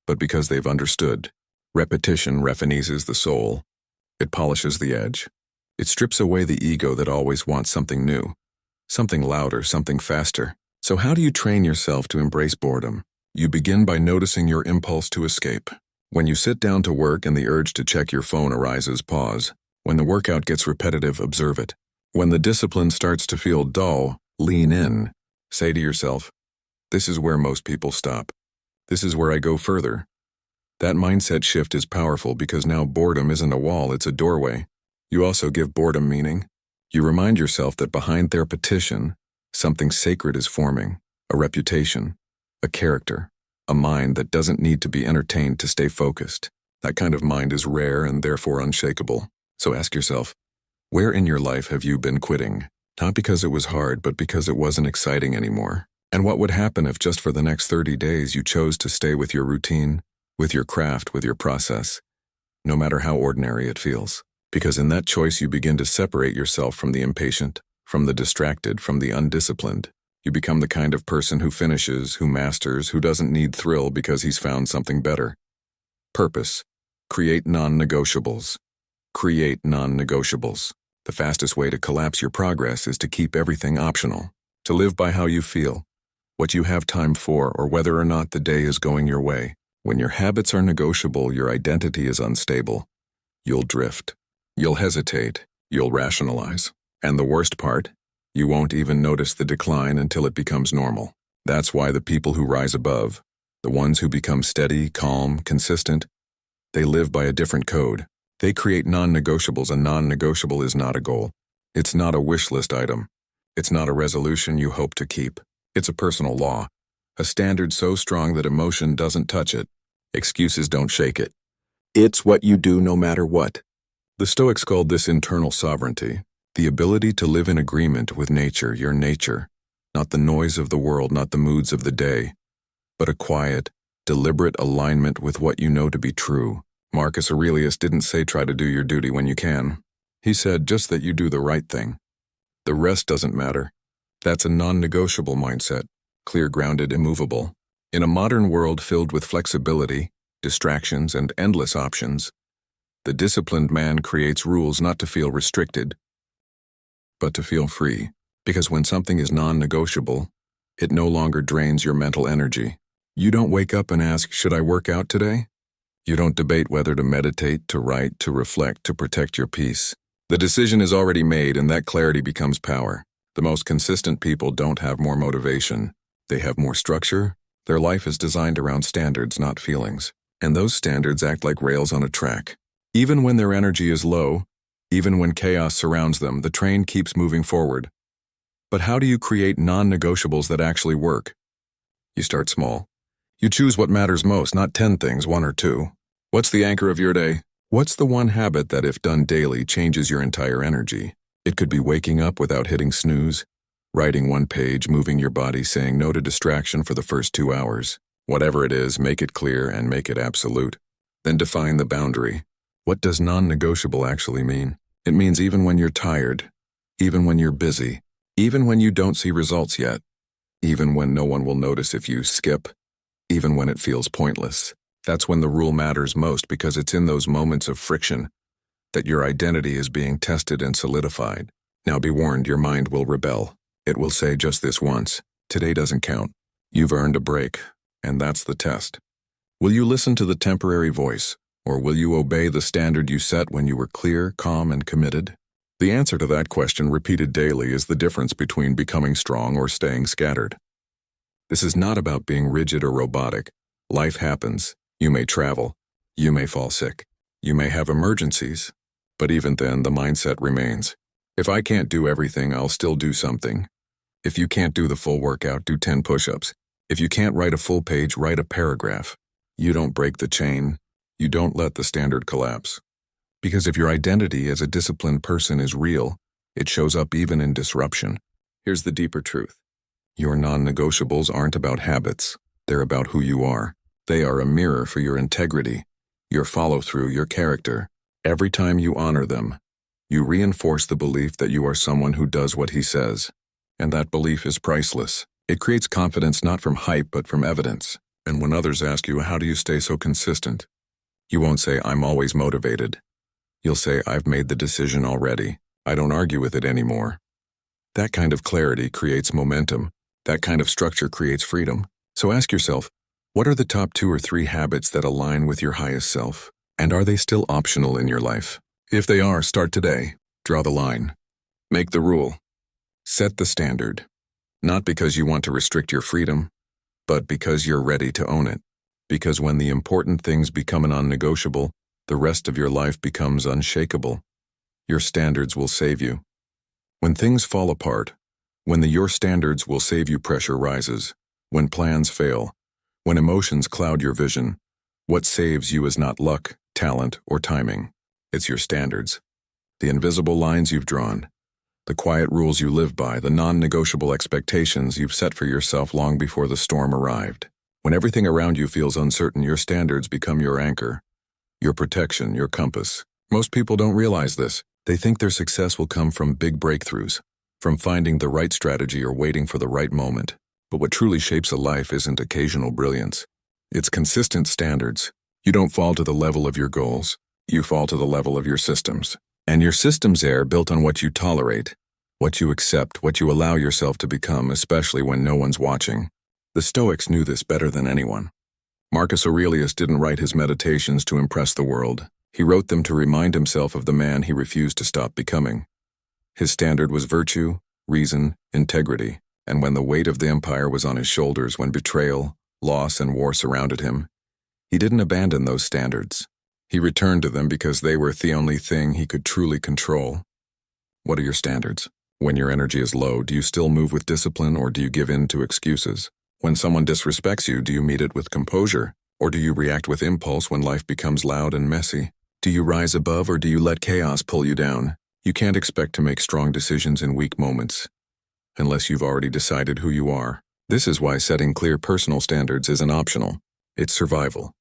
S1: but because they've understood. Repetition refineses the soul. It polishes the edge. It strips away the ego that always wants something new, something louder, something faster. So how do you train yourself to embrace boredom? You begin by noticing your impulse to escape. When you sit down to work and the urge to check your phone arises, pause. When the workout gets repetitive, observe it. When the discipline starts to feel dull, lean in. Say to yourself, this is where most people stop. This is where I go further. That mindset shift is powerful because now boredom isn't a wall, it's a doorway. You also give boredom meaning. You remind yourself that behind their petition, something sacred is forming, a reputation, a character, a mind that doesn't need to be entertained to stay focused. That kind of mind is rare and therefore unshakable. So ask yourself, where in your life have you been quitting? Not because it was hard, but because it wasn't exciting anymore. And what would happen if just for the next 30 days you chose to stay with your routine, with your craft, with your process, no matter how ordinary it feels? Because in that choice you begin to separate yourself from the impatient, from the distracted, from the undisciplined. You become the kind of person who finishes, who masters, who doesn't need thrill because he's found something better. Purpose. Create non-negotiables. Create non-negotiables. The fastest way to collapse your progress is to keep everything optional. To live by how you feel, what you have time for, or whether or not the day is going your way. When your habits are negotiable, your identity is unstable. You'll drift. You'll hesitate. You'll rationalize. And the worst part, you won't even notice the decline until it becomes normal. That's why the people who rise above, the ones who become steady, calm, consistent, they live by a different code. They create non-negotiables. A non-negotiable is not a goal. It's not a wish list item. It's not a resolution you hope to keep. It's a personal law, a standard so strong that emotion doesn't touch it. Excuses don't shake it. It's what you do no matter what. The Stoics called this internal sovereignty, the ability to live in agreement with nature, your nature, not the noise of the world, not the moods of the day, but a quiet, deliberate alignment with what you know to be true. Marcus Aurelius didn't say try to do your duty when you can. He said just that you do the right thing. The rest doesn't matter. That's a non-negotiable mindset, clear, grounded, immovable. In a modern world filled with flexibility, distractions, and endless options, the disciplined man creates rules not to feel restricted, but to feel free. Because when something is non-negotiable, it no longer drains your mental energy. You don't wake up and ask, should I work out today? You don't debate whether to meditate, to write, to reflect, to protect your peace. The decision is already made, and that clarity becomes power. The most consistent people don't have more motivation. They have more structure. Their life is designed around standards, not feelings. And those standards act like rails on a track. Even when their energy is low, even when chaos surrounds them, the train keeps moving forward. But how do you create non-negotiables that actually work? You start small. You choose what matters most, not 10 things, 1 or 2. What's the anchor of your day? What's the one habit that, if done daily, changes your entire energy? It could be waking up without hitting snooze, writing 1 page, moving your body, saying no to distraction for the first 2 hours. Whatever it is, make it clear and make it absolute. Then define the boundary. What does non-negotiable actually mean? It means even when you're tired, even when you're busy, even when you don't see results yet, even when no one will notice if you skip, even when it feels pointless. That's when the rule matters most, because it's in those moments of friction that your identity is being tested and solidified. Now be warned, your mind will rebel. It will say just this once, today doesn't count. You've earned a break, and that's the test. Will you listen to the temporary voice, or will you obey the standard you set when you were clear, calm, and committed? The answer to that question, repeated daily, is the difference between becoming strong or staying scattered. This is not about being rigid or robotic. Life happens. You may travel. You may fall sick. You may have emergencies. But even then, the mindset remains. If I can't do everything, I'll still do something. If you can't do the full workout, do 10 push-ups. If you can't write a full page, write a paragraph. You don't break the chain. You don't let the standard collapse. Because if your identity as a disciplined person is real, it shows up even in disruption. Here's the deeper truth. Your non-negotiables aren't about habits. They're about who you are. They are a mirror for your integrity, your follow-through, your character. Every time you honor them, you reinforce the belief that you are someone who does what he says. And that belief is priceless. It creates confidence not from hype but from evidence. And when others ask you, how do you stay so consistent? You won't say, I'm always motivated. You'll say, I've made the decision already. I don't argue with it anymore. That kind of clarity creates momentum. That kind of structure creates freedom. So ask yourself, what are the top 2 or 3 habits that align with your highest self? And are they still optional in your life? If they are, start today. Draw the line. Make the rule. Set the standard. Not because you want to restrict your freedom, but because you're ready to own it. Because when the important things become a non-negotiable, the rest of your life becomes unshakable. Your standards will save you. When things fall apart, your standards will save you, pressure rises. When plans fail, when emotions cloud your vision, what saves you is not luck, talent, or timing. It's your standards. The invisible lines you've drawn, the quiet rules you live by, the non-negotiable expectations you've set for yourself long before the storm arrived. When everything around you feels uncertain, your standards become your anchor, your protection, your compass. Most people don't realize this. They think their success will come from big breakthroughs, from finding the right strategy or waiting for the right moment. But what truly shapes a life isn't occasional brilliance. It's consistent standards. You don't fall to the level of your goals. You fall to the level of your systems. And your systems are built on what you tolerate, what you accept, what you allow yourself to become, especially when no one's watching. The Stoics knew this better than anyone. Marcus Aurelius didn't write his meditations to impress the world. He wrote them to remind himself of the man he refused to stop becoming. His standard was virtue, reason, integrity, and when the weight of the empire was on his shoulders, when betrayal, loss, and war surrounded him, he didn't abandon those standards. He returned to them because they were the only thing he could truly control. What are your standards? When your energy is low, do you still move with discipline or do you give in to excuses? When someone disrespects you, do you meet it with composure? Or do you react with impulse when life becomes loud and messy? Do you rise above or do you let chaos pull you down? You can't expect to make strong decisions in weak moments, unless you've already decided who you are. This is why setting clear personal standards isn't optional. It's survival.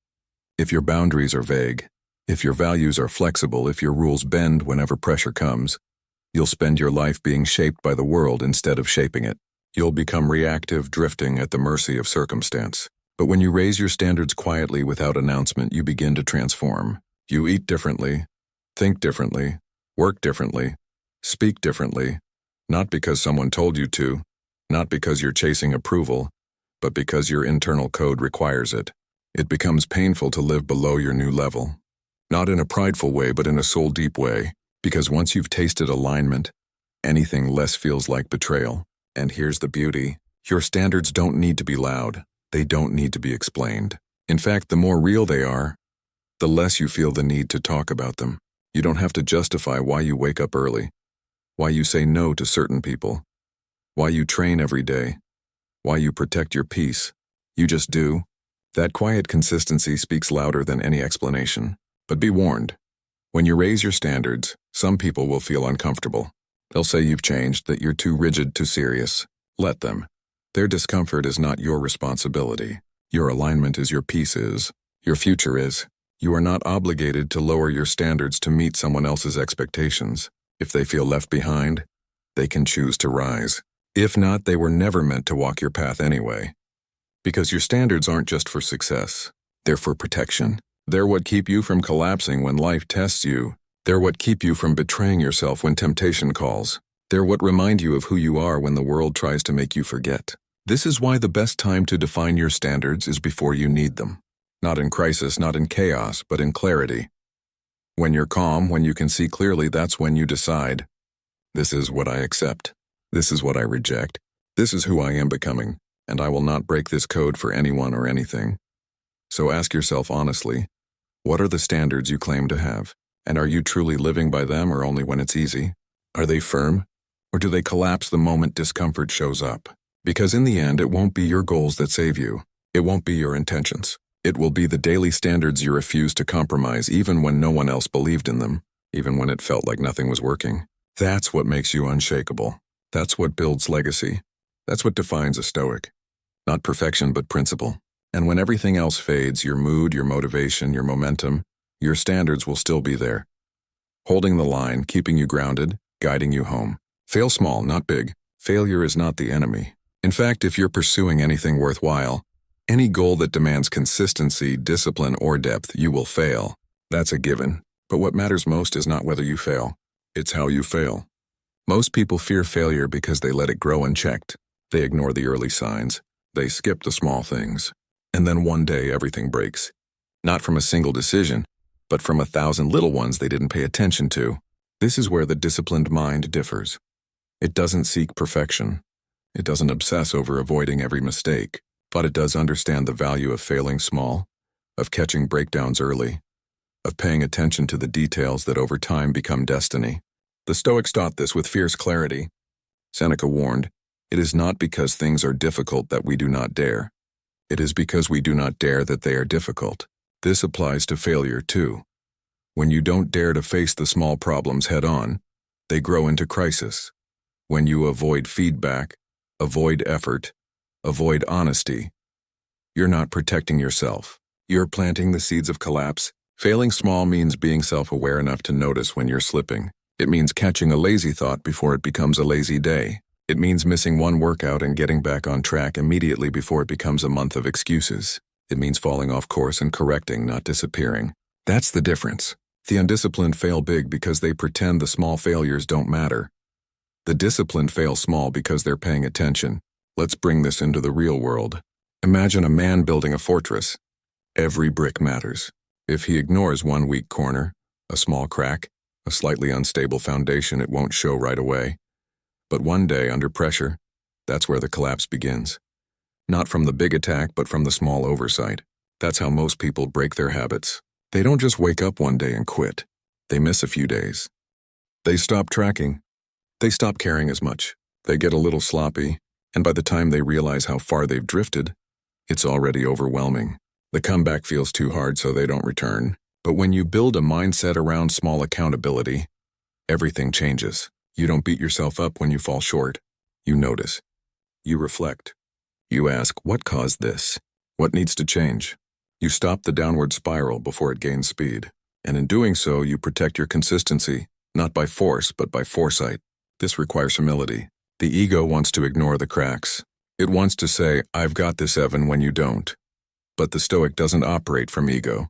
S1: If your boundaries are vague, if your values are flexible, if your rules bend whenever pressure comes, you'll spend your life being shaped by the world instead of shaping it. You'll become reactive, drifting at the mercy of circumstance. But when you raise your standards quietly without announcement, you begin to transform. You eat differently, think differently, work differently, speak differently, not because someone told you to, not because you're chasing approval, but because your internal code requires it. It becomes painful to live below your new level. Not in a prideful way, but in a soul-deep way, because once you've tasted alignment, anything less feels like betrayal. And here's the beauty. Your standards don't need to be loud. They don't need to be explained. In fact, the more real they are, the less you feel the need to talk about them. You don't have to justify why you wake up early, why you say no to certain people, why you train every day, why you protect your peace. You just do. That quiet consistency speaks louder than any explanation. But be warned. When you raise your standards, some people will feel uncomfortable. They'll say you've changed, that you're too rigid, too serious. Let them. Their discomfort is not your responsibility. Your alignment is, your peace is, your future is. You are not obligated to lower your standards to meet someone else's expectations. If they feel left behind, they can choose to rise. If not, they were never meant to walk your path anyway. Because your standards aren't just for success. They're for protection. They're what keep you from collapsing when life tests you. They're what keep you from betraying yourself when temptation calls. They're what remind you of who you are when the world tries to make you forget. This is why the best time to define your standards is before you need them. Not in crisis, not in chaos, but in clarity. When you're calm, when you can see clearly, that's when you decide, this is what I accept. This is what I reject. This is who I am becoming, and I will not break this code for anyone or anything. So ask yourself honestly, what are the standards you claim to have? And are you truly living by them or only when it's easy? Are they firm? Or do they collapse the moment discomfort shows up? Because in the end, it won't be your goals that save you. It won't be your intentions. It will be the daily standards you refuse to compromise even when no one else believed in them, even when it felt like nothing was working. That's what makes you unshakable. That's what builds legacy. That's what defines a Stoic. Not perfection, but principle. And when everything else fades, your mood, your motivation, your momentum, your standards will still be there. Holding the line, keeping you grounded, guiding you home. Fail small, not big. Failure is not the enemy. In fact, if you're pursuing anything worthwhile, any goal that demands consistency, discipline, or depth, you will fail. That's a given. But what matters most is not whether you fail. It's how you fail. Most people fear failure because they let it grow unchecked. They ignore the early signs. They skip the small things. And then one day everything breaks. Not from a single decision, but from 1,000 little ones they didn't pay attention to. This is where the disciplined mind differs. It doesn't seek perfection. It doesn't obsess over avoiding every mistake, but it does understand the value of failing small, of catching breakdowns early, of paying attention to the details that over time become destiny. The Stoics taught this with fierce clarity. Seneca warned, "It is not because things are difficult that we do not dare. It is because we do not dare that they are difficult." This applies to failure too. When you don't dare to face the small problems head on, they grow into crisis. When you avoid feedback, avoid effort, avoid honesty, you're not protecting yourself. You're planting the seeds of collapse. Failing small means being self-aware enough to notice when you're slipping. It means catching a lazy thought before it becomes a lazy day. It means missing one workout and getting back on track immediately before it becomes a month of excuses. It means falling off course and correcting, not disappearing. That's the difference. The undisciplined fail big because they pretend the small failures don't matter. The disciplined fail small because they're paying attention. Let's bring this into the real world. Imagine a man building a fortress. Every brick matters. If he ignores one weak corner, a small crack, a slightly unstable foundation, it won't show right away. But one day, under pressure, that's where the collapse begins. Not from the big attack, but from the small oversight. That's how most people break their habits. They don't just wake up one day and quit. They miss a few days. They stop tracking. They stop caring as much. They get a little sloppy, and by the time they realize how far they've drifted, it's already overwhelming. The comeback feels too hard, so they don't return. But when you build a mindset around small accountability, everything changes. You don't beat yourself up when you fall short. You notice. You reflect. You ask, what caused this? What needs to change? You stop the downward spiral before it gains speed. And in doing so, you protect your consistency, not by force, but by foresight. This requires humility. The ego wants to ignore the cracks. It wants to say, "I've got this, Evan," when you don't. But the Stoic doesn't operate from ego.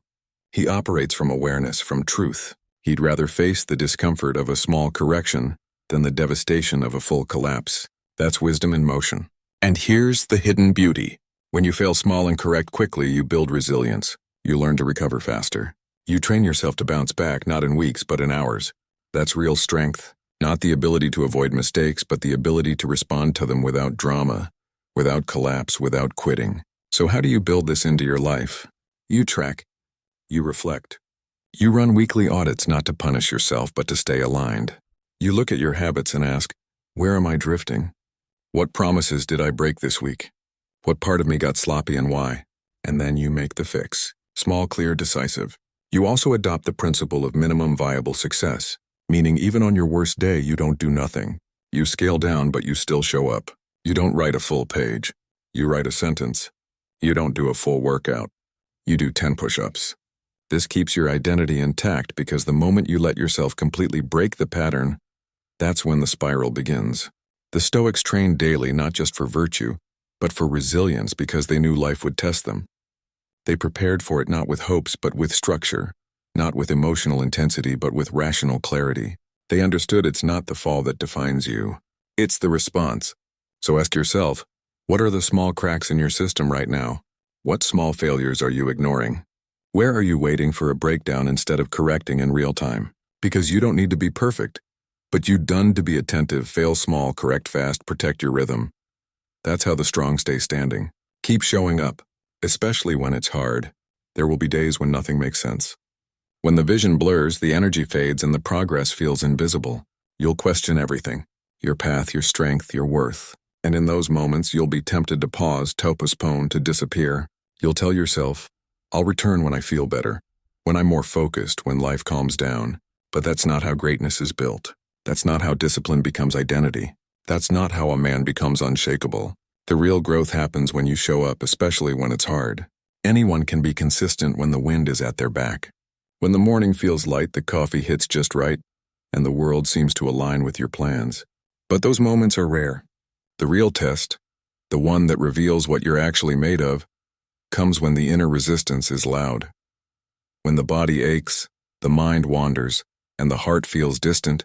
S1: He operates from awareness, from truth. He'd rather face the discomfort of a small correction than the devastation of a full collapse. That's wisdom in motion. And here's the hidden beauty. When you fail small and correct quickly, you build resilience. You learn to recover faster. You train yourself to bounce back, not in weeks, but in hours. That's real strength. Not the ability to avoid mistakes, but the ability to respond to them without drama, without collapse, without quitting. So how do you build this into your life? You track. You reflect. You run weekly audits not to punish yourself, but to stay aligned. You look at your habits and ask, where am I drifting? What promises did I break this week? What part of me got sloppy and why? And then you make the fix. Small, clear, decisive. You also adopt the principle of minimum viable success, meaning even on your worst day, you don't do nothing. You scale down, but you still show up. You don't write a full page. You write a sentence. You don't do a full workout. You do 10 push-ups. This keeps your identity intact because the moment you let yourself completely break the pattern, that's when the spiral begins. The Stoics trained daily not just for virtue, but for resilience because they knew life would test them. They prepared for it not with hopes but with structure, not with emotional intensity but with rational clarity. They understood it's not the fall that defines you. It's the response. So ask yourself, what are the small cracks in your system right now? What small failures are you ignoring? Where are you waiting for a breakdown instead of correcting in real time? Because you don't need to be perfect, but you're done to be attentive, fail small, correct fast, protect your rhythm. That's how the strong stay standing. Keep showing up, especially when it's hard. There will be days when nothing makes sense. When the vision blurs, the energy fades, and the progress feels invisible. You'll question everything, your path, your strength, your worth. And in those moments, you'll be tempted to pause, to postpone, to disappear. You'll tell yourself, I'll return when I feel better, when I'm more focused, when life calms down. But that's not how greatness is built. That's not how discipline becomes identity. That's not how a man becomes unshakable. The real growth happens when you show up, especially when it's hard. Anyone can be consistent when the wind is at their back. When the morning feels light, the coffee hits just right, and the world seems to align with your plans. But those moments are rare. The real test, the one that reveals what you're actually made of, comes when the inner resistance is loud. When the body aches, the mind wanders, and the heart feels distant,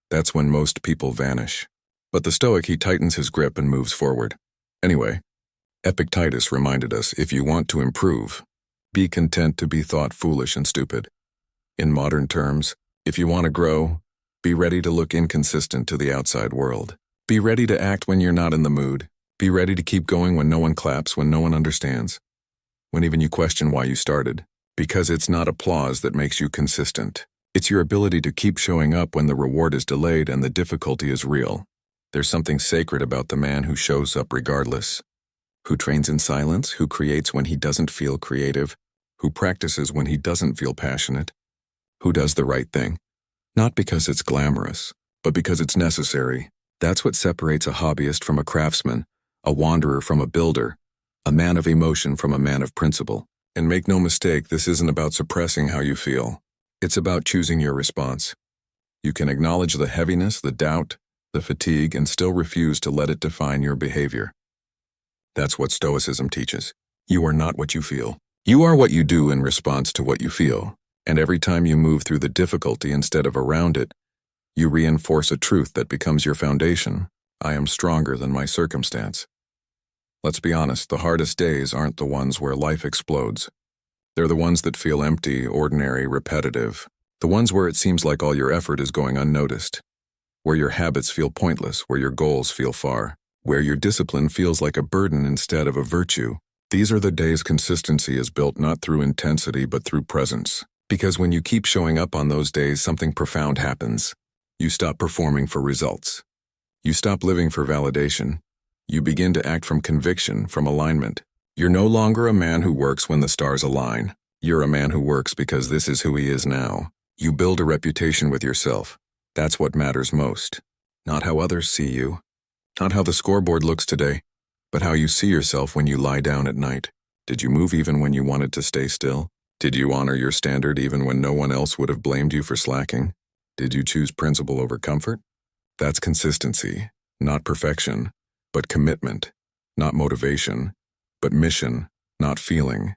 S1: that's when most people vanish. But the Stoic, he tightens his grip and moves forward. Anyway, Epictetus reminded us, if you want to improve, be content to be thought foolish and stupid. In modern terms, if you want to grow, be ready to look inconsistent to the outside world. Be ready to act when you're not in the mood. Be ready to keep going when no one claps, when no one understands, when even you question why you started. Because it's not applause that makes you consistent. It's your ability to keep showing up when the reward is delayed and the difficulty is real. There's something sacred about the man who shows up regardless, who trains in silence, who creates when he doesn't feel creative, who practices when he doesn't feel passionate, who does the right thing, not because it's glamorous, but because it's necessary. That's what separates a hobbyist from a craftsman, a wanderer from a builder, a man of emotion from a man of principle. And make no mistake, this isn't about suppressing how you feel. It's about choosing your response. You can acknowledge the heaviness, the doubt, the fatigue, and still refuse to let it define your behavior. That's what Stoicism teaches. You are not what you feel. You are what you do in response to what you feel. And every time you move through the difficulty instead of around it, you reinforce a truth that becomes your foundation. I am stronger than my circumstance. Let's be honest, the hardest days aren't the ones where life explodes. They're the ones that feel empty, ordinary, repetitive. The ones where it seems like all your effort is going unnoticed. Where your habits feel pointless, where your goals feel far. Where your discipline feels like a burden instead of a virtue. These are the days consistency is built not through intensity but through presence. Because when you keep showing up on those days, something profound happens. You stop performing for results. You stop living for validation. You begin to act from conviction, from alignment. You're no longer a man who works when the stars align. You're a man who works because this is who he is now. You build a reputation with yourself. That's what matters most. Not how others see you. Not how the scoreboard looks today, but how you see yourself when you lie down at night. Did you move even when you wanted to stay still? Did you honor your standard even when no one else would have blamed you for slacking? Did you choose principle over comfort? That's consistency, not perfection, but commitment, not motivation, but mission, not feeling,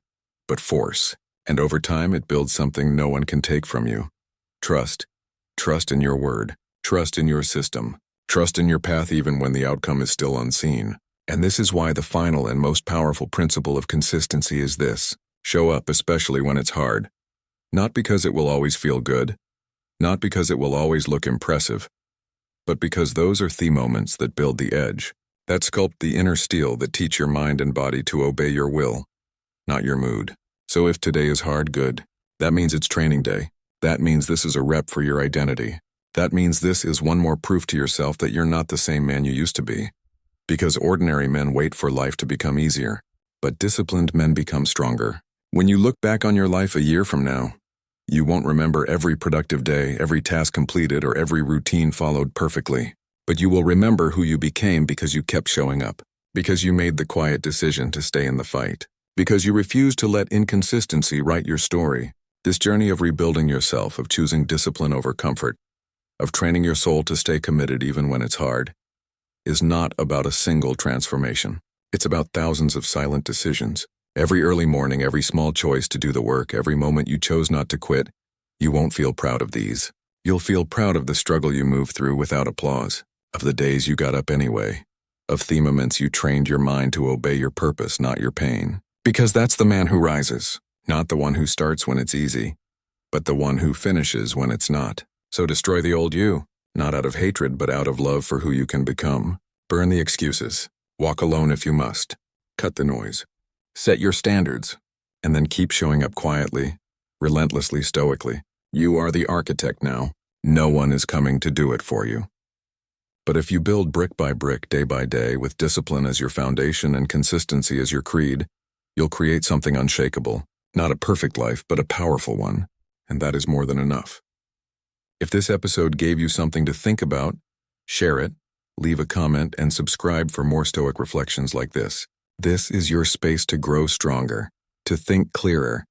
S1: but force. And over time, it builds something no one can take from you. Trust. Trust in your word. Trust in your system. Trust in your path even when the outcome is still unseen. And this is why the final and most powerful principle of consistency is this. Show up especially when it's hard. Not because it will always feel good. Not because it will always look impressive. But because those are the moments that build the edge. That sculpt the inner steel that teach your mind and body to obey your will, not your mood. So if today is hard, good. That means it's training day. That means this is a rep for your identity. That means this is one more proof to yourself that you're not the same man you used to be. Because ordinary men wait for life to become easier, but disciplined men become stronger. When you look back on your life a year from now, you won't remember every productive day, every task completed, or every routine followed perfectly. But you will remember who you became because you kept showing up. Because you made the quiet decision to stay in the fight. Because you refused to let inconsistency write your story. This journey of rebuilding yourself, of choosing discipline over comfort, of training your soul to stay committed even when it's hard, is not about a single transformation. It's about thousands of silent decisions. Every early morning, every small choice to do the work, every moment you chose not to quit. You won't feel proud of these. You'll feel proud of the struggle you moved through without applause, of the days you got up anyway, of the moments you trained your mind to obey your purpose, not your pain. Because that's the man who rises, not the one who starts when it's easy, but the one who finishes when it's not. So destroy the old you, not out of hatred, but out of love for who you can become. Burn the excuses. Walk alone if you must. Cut the noise. Set your standards, and then keep showing up quietly, relentlessly, stoically. You are the architect now. No one is coming to do it for you. But if you build brick by brick, day by day, with discipline as your foundation and consistency as your creed, you'll create something unshakable. Not a perfect life, but a powerful one, and that is more than enough. If this episode gave you something to think about, share it, leave a comment, and subscribe for more Stoic reflections like this. This is your space to grow stronger, to think clearer,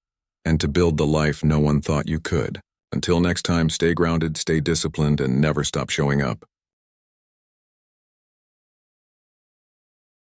S1: and to build the life no one thought you could. Until next time, stay grounded, stay disciplined, and never stop showing up.